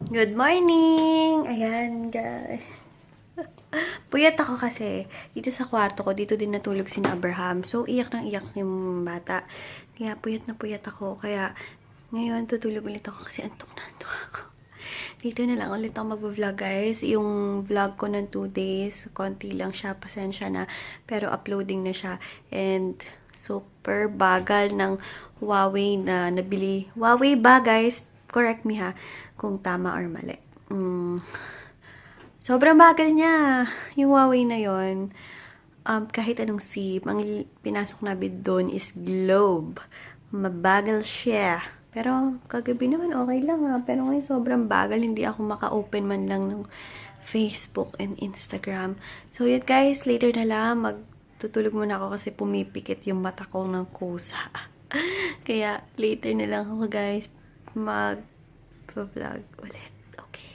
Good morning! Ayan, guys. Puyat ako kasi dito sa kwarto ko, dito din natulog si Abraham. So, iyak nang iyak yung bata. Kaya puyat na puyat ako. Kaya ngayon tutulog ulit ako kasi antok na antok ako. Dito na lang ulit ako mag-vlog, guys. Yung vlog ko ng 2 days, konti lang siya, pasensya na. Pero uploading na siya. And super bagal ng Huawei na nabili. Huawei ba, guys? Correct me ha, kung tama or mali. Sobrang bagal niya. Yung Huawei na yon, kahit anong SIM, ang pinasok namin doon is Globe. Mabagal siya. Pero kagabi naman okay lang ha. Pero ngayon sobrang bagal. Hindi ako maka-open man lang ng Facebook and Instagram. So yun guys, later na lang. Magtutulog muna ako kasi pumipikit yung mata ko ng kusa. Kaya later na lang ako guys mag-vlog ulit. Okay.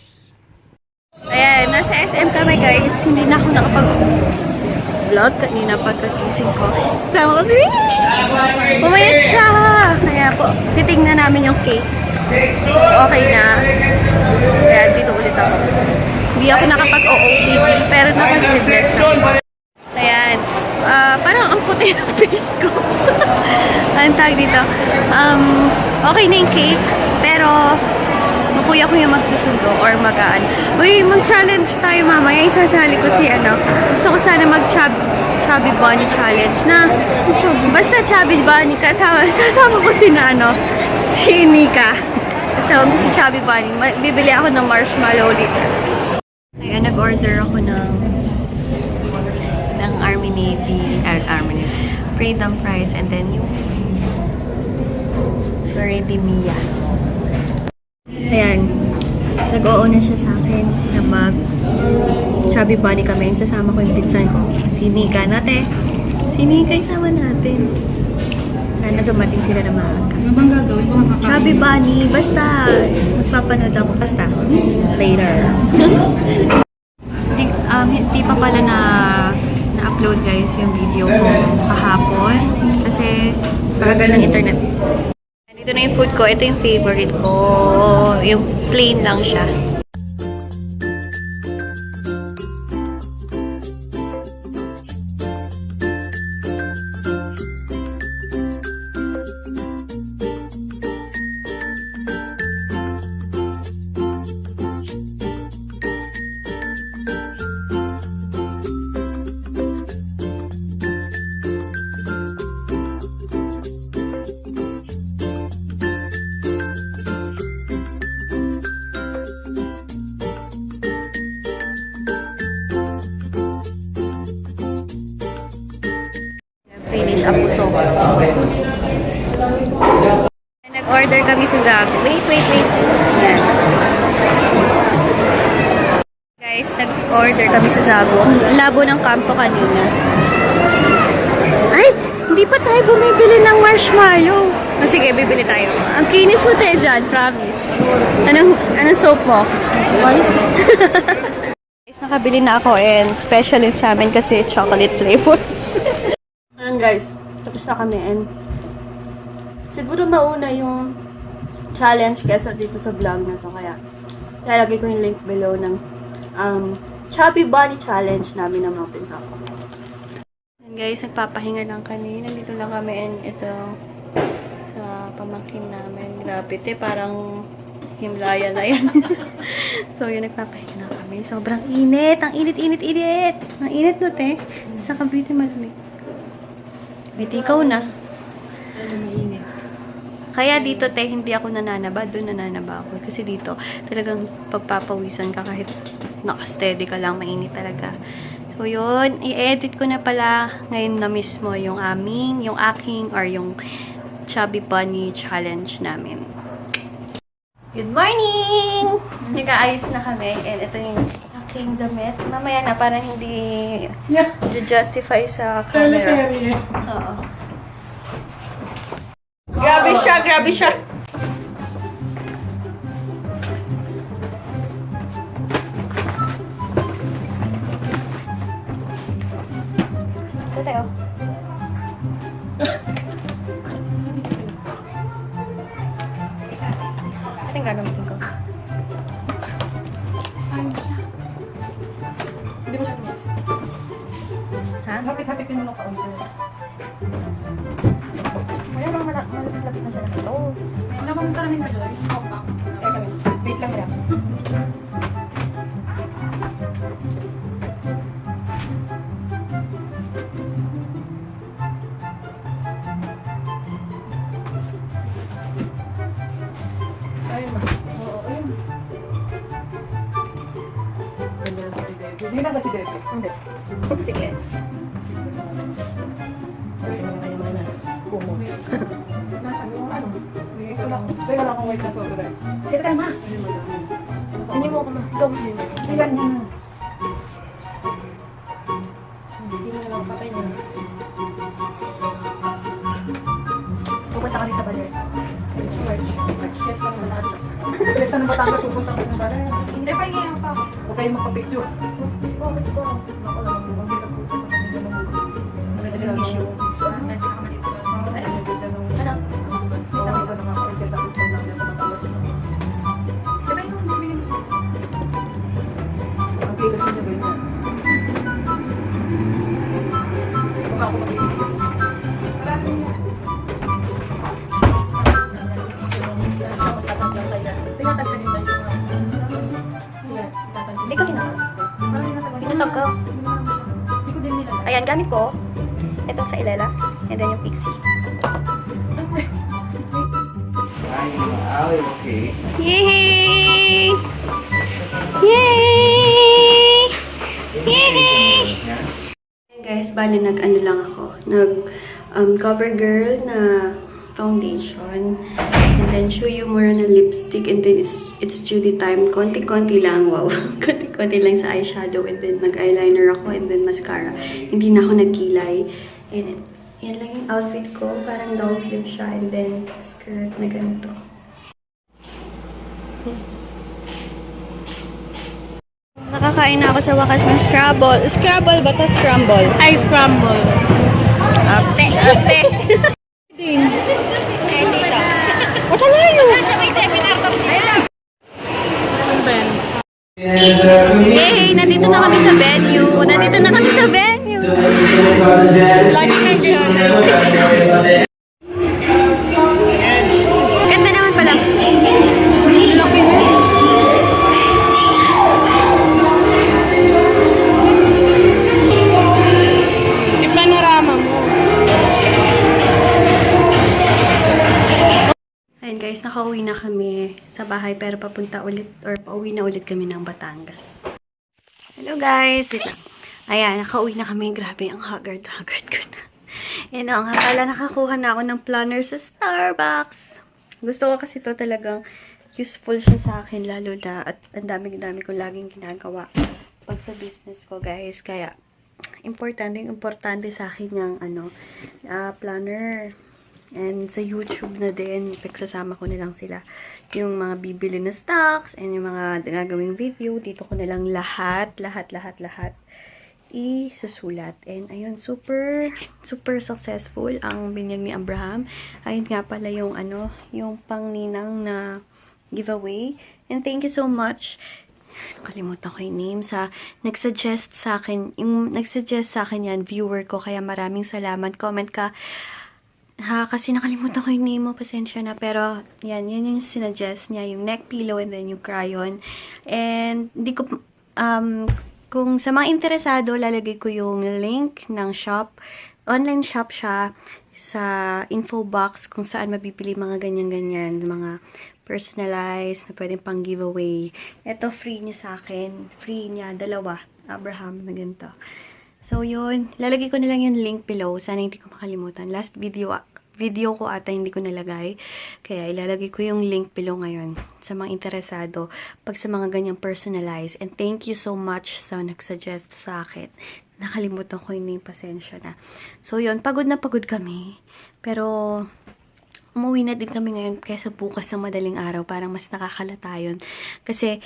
Ayan, nasa SM kami guys. Hindi na ako nakapag-vlog kanina pagkagising ko. Sama ko si pumayat siya! Kaya po, titignan namin yung cake. Okay na. Kaya dito ulit ako. Hindi ako nakapag-OOTD pero naka-sleeveless ako. Ayan. Parang ang puti ng face ko. Anong tawag dito? Okay na yung cake. Pero, makuya ko yung magsusundo or magaan. Uy, mag-challenge tayo mamaya. Isasali ko si Gusto ko sana mag-chubby bunny challenge na. Basta chubby bunny sasama ko si Nika. Basta mag-chubby bunny. Bibili ako ng marshmallow dito. Ayan, nag-order ako ng Army Navy, Freedom Fries, and then yung Ready Mia. Ayan, nag-oo na siya sa akin na mag-chubby bunny kami. Sasama ko yung pinsan ko, si Nika natin. Si Nika, isama natin. Sana dumating sila na maaga. Ano bang gagawin mo? Chubby bunny, basta magpapanood ako, basta later. Hindi pa pala na-upload guys yung video ko kahapon kasi bagal ng internet. Dito na yung food ko. Ito yung favorite ko. Yung plain lang siya. Finish up puso ko. Nag-order kami sa Zago. Wait. Yan. Guys, nag-order kami sa Zago. Ang labo ng kampo kanina. Ay! Hindi pa tayo bumibili ng marshmallow. Sige, bibili tayo. Ang kinis mo tayo dyan, promise. Anong soap mo? Guys, nakabili na ako and special sa amin kasi chocolate flavor. Ayan guys, tapos na kami and siguro mauna yung challenge kesa dito sa vlog na to, kaya lalagay ko yung link below ng Chubby Bunny Challenge namin na Mountain Top. And guys, nagpapahinga lang kami. Nandito lang kami and ito sa pamangkin namin. Grabe, parang Himlaya na yan. So yun, nagpapahinga na kami. Sobrang init. Ang init. Ang init no, te. Sa Cavite malamig. Wait, ikaw na. Kaya dito, te, hindi ako nananaba. Doon nananaba ako. Kasi dito, talagang pagpapawisan ka kahit nakasteady ka lang, mainit talaga. So, yun. I-edit ko na pala ngayon na mismo yung aking Chubby Bunny Challenge namin. Good morning! Nag-aayos na kami. And ito yung aking damit. Mamaya na, parang hindi justify sa camera. Oo. Grabe siya! Ito tayo. Ito yung gagamitin ko. mo na kaunti. Wala bang malapit na sa namin ito. May labang sa namin na doon. Teka lang. Wait lang lang. Ayun ba? Oo, ayun. Hindi na ba si Dede? Hindi. Sige. Nasaan yung ano? Ito lang. Teka lang kung wait na sobra. Sige tayo, ma. Hindi mo ako, ma. Ikaw. Ilan yun? Hindi mo naman patay na. Pupunta kami sa baler. March. Yes, na Batangas. Yes, na Batangas. Pupunta ko ng balay. Hindi pa ngayon pa ako. Huwag kayong magpa-picture. Bakit ko? Ako lang. Ang hirap po sa kanila ng mga. Maganda ng issue. So, ano na kami dito? Ang ganda nung... Ano? Ako ko nakakita sa picture lang niya sa Batangas. Diba yung bibili mo siya? Ang kilos niya ganyan. Baka ako mag-iigas. Marami niya. Hindi ko kinakal. Pinatag ko. Hindi ko din nila. Ayan, gamit ko. Itong sa Ilela. And then yung Pixie. Okay. Yay! Yay! Yay! Hey guys, bali nag-ano lang ako. Cover girl na foundation. And then show you mura na lipstick. And then it's duty time. Konti-konti lang. Wow. Konti-konti lang sa eyeshadow. And then mag-eyeliner ako. And then mascara. Hindi na ako nagkilay. And yan lang yung outfit ko. Parang long sleeve siya. And then skirt na ganito. Nakakain na ako sa wakas ng Scrabble. Scrabble ba to? Scramble? Ay, Scramble. Ate, ate. Eh, dito. Wala layo. Siya may seminar daw sila. Yay! Nandito na kami sa venue. Nandito na kami sa venue. Lagi na ganda naman pala. Panorama mo. Ayun guys, nakauwi na kami sa bahay pero papunta ulit or pauwi na ulit kami ng Batangas. Hello guys! Wait lang. Ayan, nakauwi na kami. Grabe, ang haggard-haggard ko na. Yan o, nga pala nakakuha na ako ng planner sa Starbucks. Gusto ko kasi to talagang useful siya sa akin lalo na at ang dami-dami ko laging ginagawa pag sa business ko guys. Kaya, importante sa akin yung planner. And sa YouTube na din, pagsasama ko na lang sila. Yung mga bibili na stocks and yung mga gagawing video, dito ko na lang lahat isusulat. And ayun, super successful ang binyag ni Abraham. Ayun nga pala yung yung pangninang na giveaway. And thank you so much. Nakalimutan ko yung name sa nagsuggest sa akin yan, viewer ko. Kaya maraming salamat. Comment ka. Kasi nakalimutan ko yung name mo, pasensya na. Pero, yan yung sinuggest niya, yung neck pillow and then yung crayon. And, hindi ko, kung sa mga interesado, lalagay ko yung link ng shop. Online shop siya sa info box kung saan mabibili mga ganyan-ganyan, mga personalized na pwedeng pang giveaway. Ito, free niya sa akin. Free niya, dalawa. Abraham na ganito. So, yun. Lalagay ko na lang yung link below. Sana hindi ko makalimutan. Last video ko ata hindi ko nalagay. Kaya ilalagay ko yung link below ngayon sa mga interesado pag sa mga ganyang personalized. And thank you so much sa nagsuggest sa akin. Nakalimutan ko yung name, pasensya na. So, yun. Pagod na pagod kami. Pero, umuwi na din kami ngayon kaysa bukas sa madaling araw. Parang mas nakakalata yun. Kasi,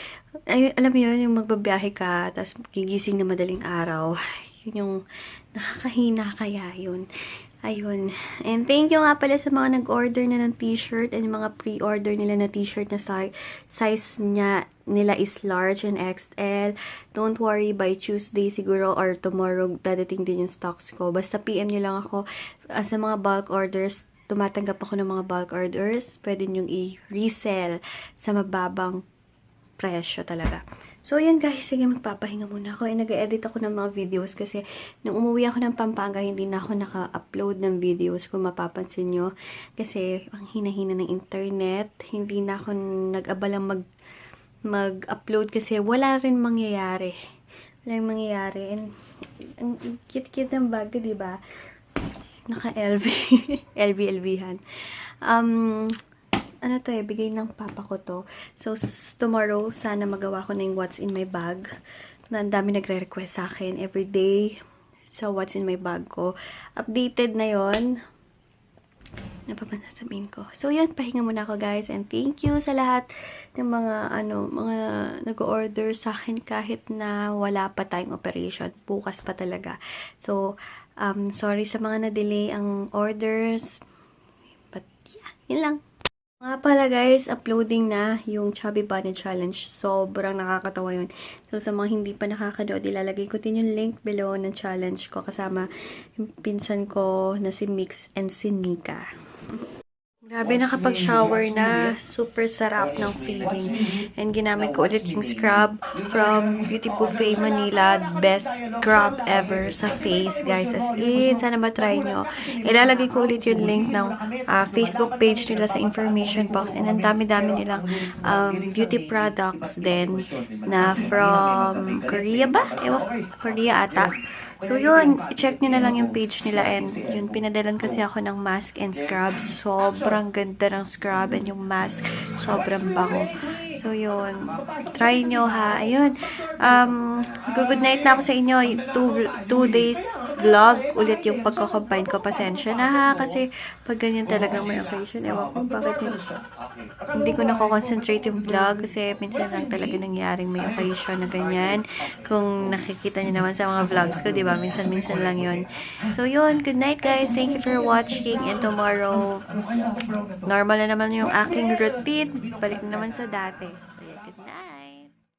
alam mo yun, yung magbabiyahe ka, tapos gigising na madaling araw. Yun yung nakakahina kaya yun. Ayun. And thank you nga pala sa mga nag-order na ng t-shirt and yung mga pre-order nila na t-shirt na size nila is large and XL. Don't worry, by Tuesday siguro or tomorrow dadating din yung stocks ko. Basta PM nyo lang ako. Sa mga bulk orders, tumatanggap ako ng mga bulk orders. Pwede nyong i-resell sa mababang presyo talaga. So, yun guys. Sige, magpapahinga muna ako. Nag-edit ako ng mga videos kasi nung umuwi ako ng Pampanga, hindi na ako naka-upload ng videos kung mapapansin nyo. Kasi, ang hina-hina ng internet. Hindi na ako nag-abalang mag-upload kasi wala rin mangyayari. Walang mangyayari. And, ang cute-cute ng bag ko, diba? Naka-LV. LV-LVhan. Ano to bigay ng papa ko to. So, tomorrow, sana magawa ko na yung what's in my bag. Na ang dami nagre-request sa akin everyday sa what's in my bag ko. Updated na yon. Ano pa ba sasabihin ko? So, yun, pahinga muna ako guys. And thank you sa lahat ng mga, mga nag-order sa akin kahit na wala pa tayong operation. Bukas pa talaga. So, sorry sa mga na-delay ang orders. But, yeah, yun lang. Nga pala guys, uploading na yung Chubby Bunny Challenge. Sobrang nakakatawa yun. So, sa mga hindi pa nakakanood, ilalagay ko din yung link below ng challenge ko kasama yung pinsan ko na si Mix and si Nika. Grabe, nakapag-shower na. Super sarap ng feeling. And ginamit ko ulit yung scrub from Beauty Buffet Manila. Best scrub ever sa face, guys. As in, sana matry nyo. Ilalagay ko ulit yung link ng Facebook page nila sa information box. And ang dami-dami nilang beauty products din na from Korea ba? Ewan, Korea ata. So, yun, i-check nyo na lang yung page nila and yun, pinadalan kasi ako ng mask and scrub. Sobrang ganda ng scrub and yung mask, sobrang bango. So, yun, try nyo ha. Ayun, good night na ako sa inyo. 2 days vlog, ulit yung pagko-combine ko. Pasensya na ha, kasi pag ganyan talagang may occasion, ewan ko bakit hindi ko nako-concentrate yung vlog kasi minsan lang talaga nangyaring may occasion na ganyan. Kung nakikita nyo naman sa mga vlogs ko, diba? Minsan-minsan lang yun. So, yun. Good night, guys. Thank you for watching. And tomorrow, normal na naman yung aking routine. Balik na naman sa dati.